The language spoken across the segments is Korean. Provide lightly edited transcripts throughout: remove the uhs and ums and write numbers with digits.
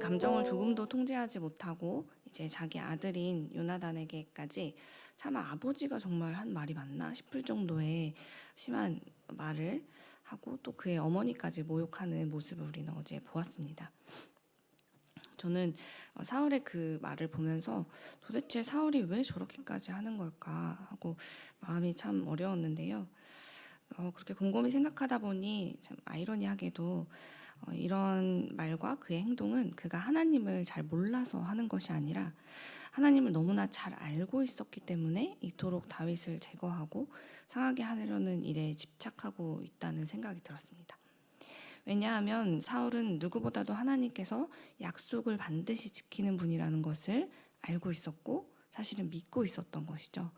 감정을 조금도 통제하지 못하고 이제 자기 아들인 요나단에게까지 차마 아버지가 정말 한 말이 맞나 싶을 정도의 심한 말을 하고 또 그의 어머니까지 모욕하는 모습을 우리는 어제 보았습니다. 저는 사울의 그 말을 보면서 도대체 사울이 왜 저렇게까지 하는 걸까 하고 마음이 참 어려웠는데요. 그렇게 곰곰이 생각하다 보니 참 아이러니하게도 이런 말과 그의 행동은 그가 하나님을 잘 몰라서 하는 것이 아니라 하나님을 너무나 잘 알고 있었기 때문에 이토록 다윗을 제거하고 상하게 하려는 일에 집착하고 있다는 생각이 들었습니다. 왜냐하면 사울은 누구보다도 하나님께서 약속을 반드시 지키는 분이라는 것을 알고 있었고 사실은 믿고 있었던 것이죠.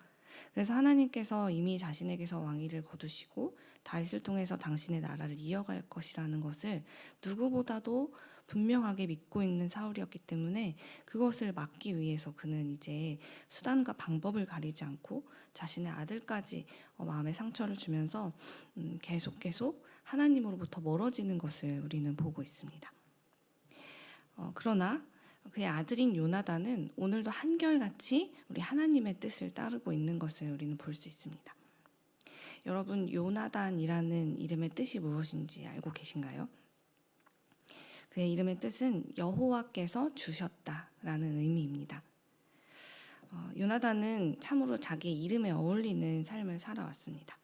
그래서 하나님께서 이미 자신에게서 왕위를 거두시고 다윗을 통해서 당신의 나라를 이어갈 것이라는 것을 누구보다도 분명하게 믿고 있는 사울이었기 때문에 그것을 막기 위해서 그는 이제 수단과 방법을 가리지 않고 자신의 아들까지 마음의 상처를 주면서 계속 하나님으로부터 멀어지는 것을 우리는 보고 있습니다. 그러나 그의 아들인 요나단은 오늘도 한결같이 우리 하나님의 뜻을 따르고 있는 것을 우리는 볼 수 있습니다. 여러분, 요나단이라는 이름의 뜻이 무엇인지 알고 계신가요? 그의 이름의 뜻은 여호와께서 주셨다라는 의미입니다. 요나단은 참으로 자기의 이름에 어울리는 삶을 살아왔습니다.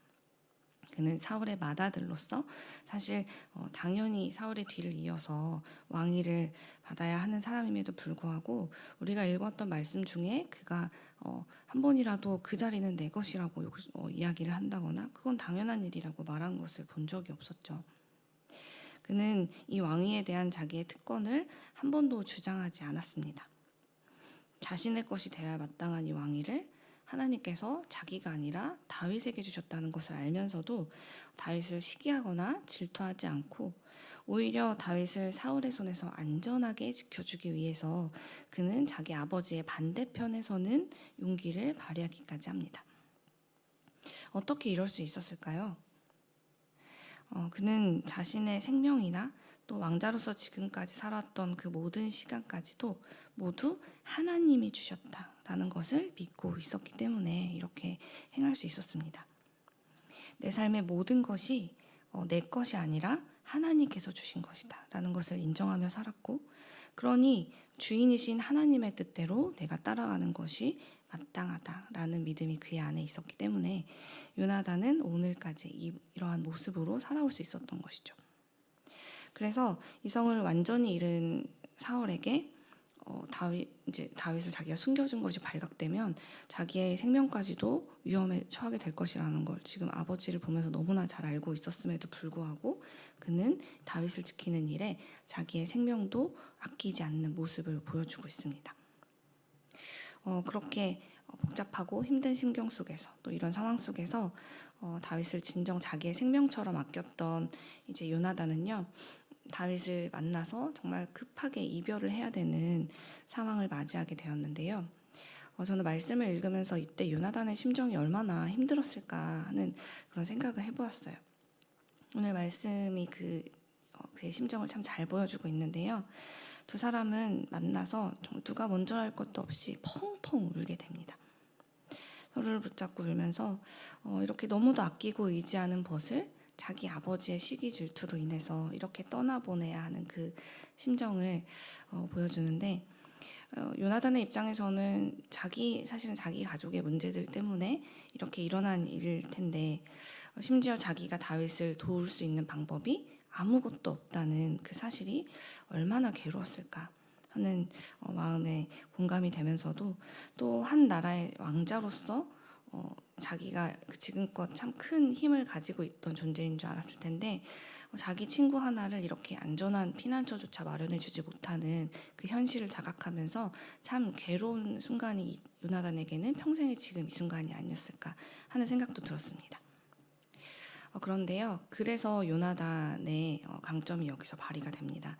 그는 사울의 맏아들로서 사실 당연히 사울의 뒤를 이어서 왕위를 받아야 하는 사람임에도 불구하고 우리가 읽었던 말씀 중에 그가 한 번이라도 그 자리는 내 것이라고 이야기를 한다거나 그건 당연한 일이라고 말한 것을 본 적이 없었죠. 그는 이 왕위에 대한 자기의 특권을 한 번도 주장하지 않았습니다. 자신의 것이 되어야 마땅한 이 왕위를 하나님께서 자기가 아니라 다윗에게 주셨다는 것을 알면서도 다윗을 시기하거나 질투하지 않고 오히려 다윗을 사울의 손에서 안전하게 지켜주기 위해서 그는 자기 아버지의 반대편에 서는 용기를 발휘하기까지 합니다. 어떻게 이럴 수 있었을까요? 그는 자신의 생명이나 또 왕자로서 지금까지 살았던 그 모든 시간까지도 모두 하나님이 주셨다라는 것을 믿고 있었기 때문에 이렇게 행할 수 있었습니다. 내 삶의 모든 것이 내 것이 아니라 하나님께서 주신 것이다 라는 것을 인정하며 살았고, 그러니 주인이신 하나님의 뜻대로 내가 따라가는 것이 마땅하다라는 믿음이 그의 안에 있었기 때문에 요나단은 오늘까지 이러한 모습으로 살아올 수 있었던 것이죠. 그래서 이성을 완전히 잃은 사울에게 다윗을 자기가 숨겨준 것이 발각되면 자기의 생명까지도 위험에 처하게 될 것이라는 걸 지금 아버지를 보면서 너무나 잘 알고 있었음에도 불구하고 그는 다윗을 지키는 일에 자기의 생명도 아끼지 않는 모습을 보여주고 있습니다. 그렇게 복잡하고 힘든 심경 속에서 또 이런 상황 속에서 다윗을 진정 자기의 생명처럼 아꼈던 이제 요나단은요, 다윗을 만나서 정말 급하게 이별을 해야 되는 상황을 맞이하게 되었는데요. 저는 말씀을 읽으면서 이때 요나단의 심정이 얼마나 힘들었을까 하는 그런 생각을 해보았어요. 오늘 말씀이 그의 심정을 참 잘 보여주고 있는데요. 두 사람은 만나서 누가 먼저 할 것도 없이 펑펑 울게 됩니다. 서로를 붙잡고 울면서 이렇게 너무도 아끼고 의지하는 벗을 자기 아버지의 시기 질투로 인해서 이렇게 떠나보내야 하는 그 심정을 보여주는데, 요나단의 입장에서는 사실은 자기 가족의 문제들 때문에 이렇게 일어난 일일 텐데 심지어 자기가 다윗을 도울 수 있는 방법이 아무것도 없다는 그 사실이 얼마나 괴로웠을까 하는 마음에 공감이 되면서도 또 한 나라의 왕자로서 자기가 지금껏 참 큰 힘을 가지고 있던 존재인 줄 알았을 텐데 자기 친구 하나를 이렇게 안전한 피난처조차 마련해 주지 못하는 그 현실을 자각하면서 참 괴로운 순간이 요나단에게는 평생의 지금 이 순간이 아니었을까 하는 생각도 들었습니다. 그런데요, 그래서 요나단의 강점이 여기서 발휘가 됩니다.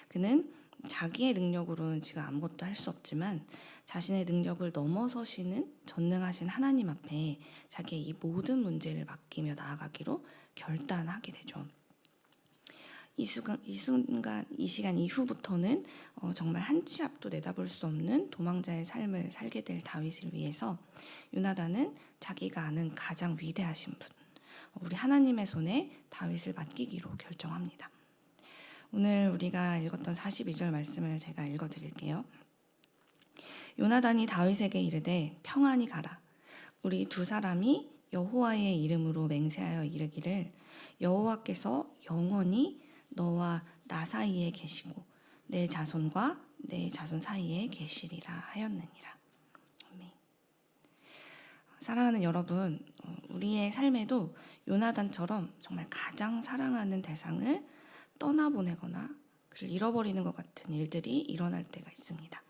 그는 자기의 능력으로는 지금 아무것도 할 수 없지만 자신의 능력을 넘어서시는 전능하신 하나님 앞에 자기의 이 모든 문제를 맡기며 나아가기로 결단하게 되죠. 이 시간 이후부터는 정말 한 치 앞도 내다볼 수 없는 도망자의 삶을 살게 될 다윗을 위해서 요나단은 자기가 아는 가장 위대하신 분, 우리 하나님의 손에 다윗을 맡기기로 결정합니다. 오늘 우리가 읽었던 42절 말씀을 제가 읽어드릴게요. 요나단이 다윗에게 이르되 평안히 가라. 우리 두 사람이 여호와의 이름으로 맹세하여 이르기를 여호와께서 영원히 너와 나 사이에 계시고 내 자손과 내 자손 사이에 계시리라 하였느니라. 아멘. 사랑하는 여러분, 우리의 삶에도 요나단처럼 정말 가장 사랑하는 대상을 떠나보내거나 그를 잃어버리는 것 같은 일들이 일어날 때가 있습니다.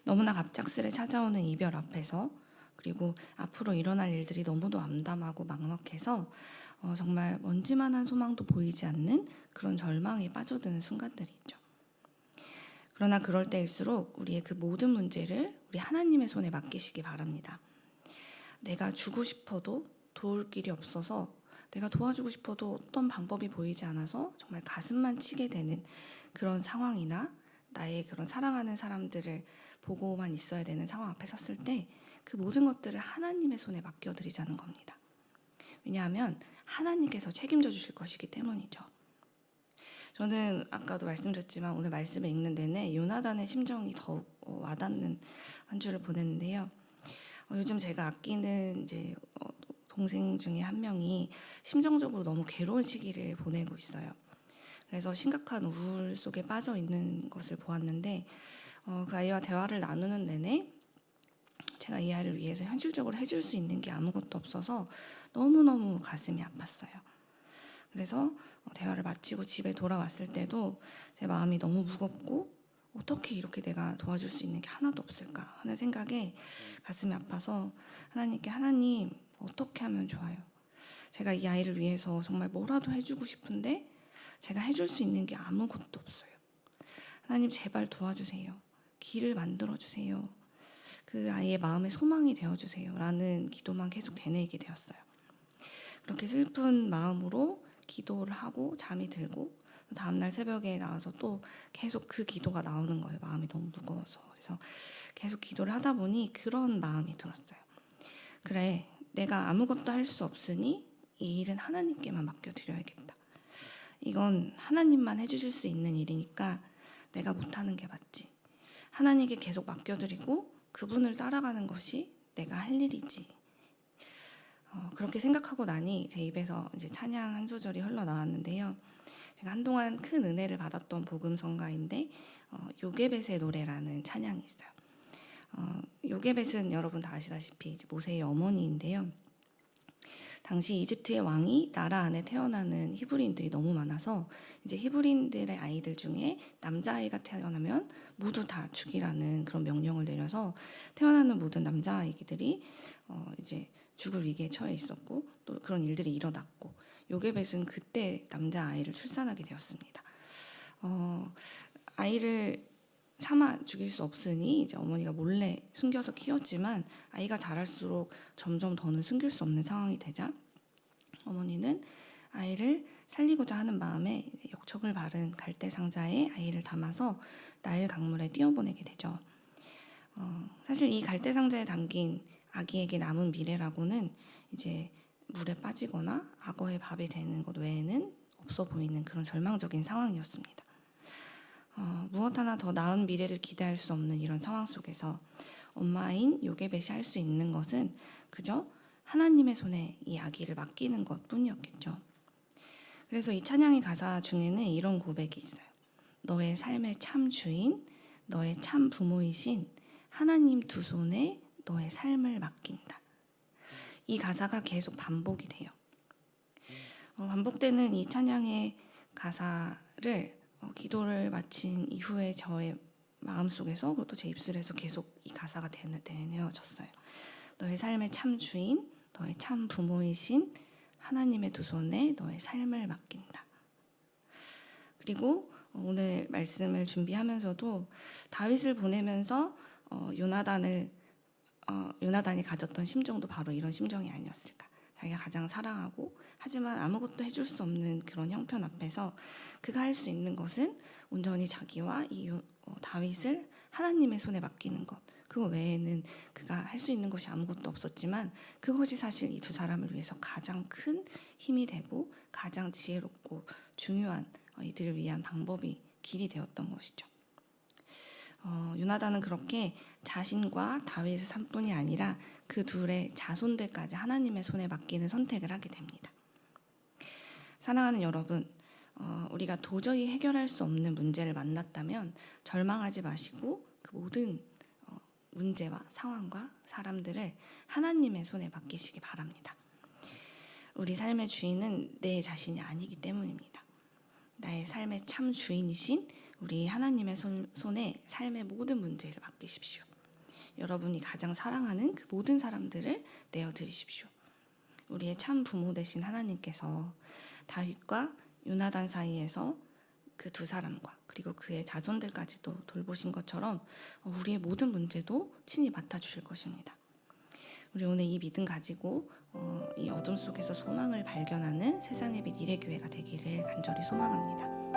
너무나 갑작스레 찾아오는 이별 앞에서 그리고 앞으로 일어날 일들이 너무도 암담하고 막막해서 정말 먼지만한 소망도 보이지 않는 그런 절망에 빠져드는 순간들이 있죠. 그러나 그럴 때일수록 우리의 그 모든 문제를 우리 하나님의 손에 맡기시기 바랍니다. 내가 주고 싶어도 도울 길이 없어서, 내가 도와주고 싶어도 어떤 방법이 보이지 않아서 정말 가슴만 치게 되는 그런 상황이나 나의 그런 사랑하는 사람들을 보고만 있어야 되는 상황 앞에 섰을 때 그 모든 것들을 하나님의 손에 맡겨드리자는 겁니다. 왜냐하면 하나님께서 책임져 주실 것이기 때문이죠. 저는 아까도 말씀드렸지만 오늘 말씀을 읽는 내내 요나단의 심정이 더욱 와닿는 한 주를 보냈는데요. 요즘 제가 아끼는 이제 동생 중에 한 명이 심정적으로 너무 괴로운 시기를 보내고 있어요. 그래서 심각한 우울 속에 빠져 있는 것을 보았는데 그 아이와 대화를 나누는 내내 제가 이 아이를 위해서 현실적으로 해줄 수 있는 게 아무것도 없어서 너무너무 가슴이 아팠어요. 그래서 대화를 마치고 집에 돌아왔을 때도 제 마음이 너무 무겁고 어떻게 이렇게 내가 도와줄 수 있는 게 하나도 없을까 하는 생각에 가슴이 아파서 하나님께 하나님 어떻게 하면 좋아요? 제가 이 아이를 위해서 정말 뭐라도 해주고 싶은데 제가 해줄 수 있는 게 아무것도 없어요. 하나님 제발 도와주세요. 길을 만들어주세요. 그 아이의 마음의 소망이 되어주세요. 라는 기도만 계속 되뇌이게 되었어요. 그렇게 슬픈 마음으로 기도를 하고 잠이 들고 다음날 새벽에 나와서 또 계속 그 기도가 나오는 거예요. 마음이 너무 무거워서. 그래서 계속 기도를 하다 보니 그런 마음이 들었어요. 그래, 내가 아무것도 할 수 없으니 이 일은 하나님께만 맡겨드려야겠다. 이건 하나님만 해주실 수 있는 일이니까 내가 못하는 게 맞지. 하나님께 계속 맡겨드리고 그분을 따라가는 것이 내가 할 일이지. 그렇게 생각하고 나니 제 입에서 이제 찬양 한 소절이 흘러나왔는데요. 제가 한동안 큰 은혜를 받았던 복음성가인데 요게벳의 노래라는 찬양이 있어요. 요게벳은 여러분 다 아시다시피 이제 모세의 어머니인데요. 당시 이집트의 왕이 나라 안에 태어나는 히브리인들이 너무 많아서 이제 히브리인들의 아이들 중에 남자아이가 태어나면 모두 다 죽이라는 그런 명령을 내려서 태어나는 모든 남자아이들이 이제 죽을 위기에 처해 있었고 또 그런 일들이 일어났고 요게벳은 그때 남자아이를 출산하게 되었습니다. 아이를 차마 죽일 수 없으니 이제 어머니가 몰래 숨겨서 키웠지만 아이가 자랄수록 점점 더는 숨길 수 없는 상황이 되자 어머니는 아이를 살리고자 하는 마음에 역청을 바른 갈대 상자에 아이를 담아서 나일 강물에 띄워보내게 되죠. 사실 이 갈대 상자에 담긴 아기에게 남은 미래라고는 이제 물에 빠지거나 악어의 밥이 되는 것 외에는 없어 보이는 그런 절망적인 상황이었습니다. 무엇 하나 더 나은 미래를 기대할 수 없는 이런 상황 속에서 엄마인 요게벳이 할 수 있는 것은 그저 하나님의 손에 이 아기를 맡기는 것뿐이었겠죠. 그래서 이 찬양의 가사 중에는 이런 고백이 있어요. 너의 삶의 참 주인, 너의 참 부모이신 하나님 두 손에 너의 삶을 맡긴다. 이 가사가 계속 반복이 돼요. 반복되는 이 찬양의 가사를 기도를 마친 이후에 저의 마음속에서 또 제 입술에서 계속 이 가사가 되뇌어졌어요. 너의 삶의 참 주인, 너의 참 부모이신 하나님의 두 손에 너의 삶을 맡긴다. 그리고 오늘 말씀을 준비하면서도 다윗을 보내면서 요나단이 가졌던 심정도 바로 이런 심정이 아니었을까. 자기가 가장 사랑하고 하지만 아무것도 해줄 수 없는 그런 형편 앞에서 그가 할 수 있는 것은 온전히 자기와 다윗을 하나님의 손에 맡기는 것. 그거 외에는 그가 할 수 있는 것이 아무것도 없었지만 그것이 사실 이 두 사람을 위해서 가장 큰 힘이 되고 가장 지혜롭고 중요한 이들을 위한 방법이 길이 되었던 것이죠. 요나단은 그렇게 자신과 다윗의 삶뿐이 아니라 그 둘의 자손들까지 하나님의 손에 맡기는 선택을 하게 됩니다. 사랑하는 여러분, 우리가 도저히 해결할 수 없는 문제를 만났다면 절망하지 마시고 그 모든 문제와 상황과 사람들을 하나님의 손에 맡기시기 바랍니다. 우리 삶의 주인은 내 자신이 아니기 때문입니다. 나의 삶의 참 주인이신 우리 하나님의 손에 삶의 모든 문제를 맡기십시오. 여러분이 가장 사랑하는 그 모든 사람들을 내어드리십시오. 우리의 참 부모 되신 하나님께서 다윗과 요나단 사이에서 그 두 사람과 그리고 그의 자손들까지도 돌보신 것처럼 우리의 모든 문제도 친히 맡아주실 것입니다. 우리 오늘 이 믿음 가지고 이 어둠 속에서 소망을 발견하는 세상의 빛 일의 교회가 되기를 간절히 소망합니다.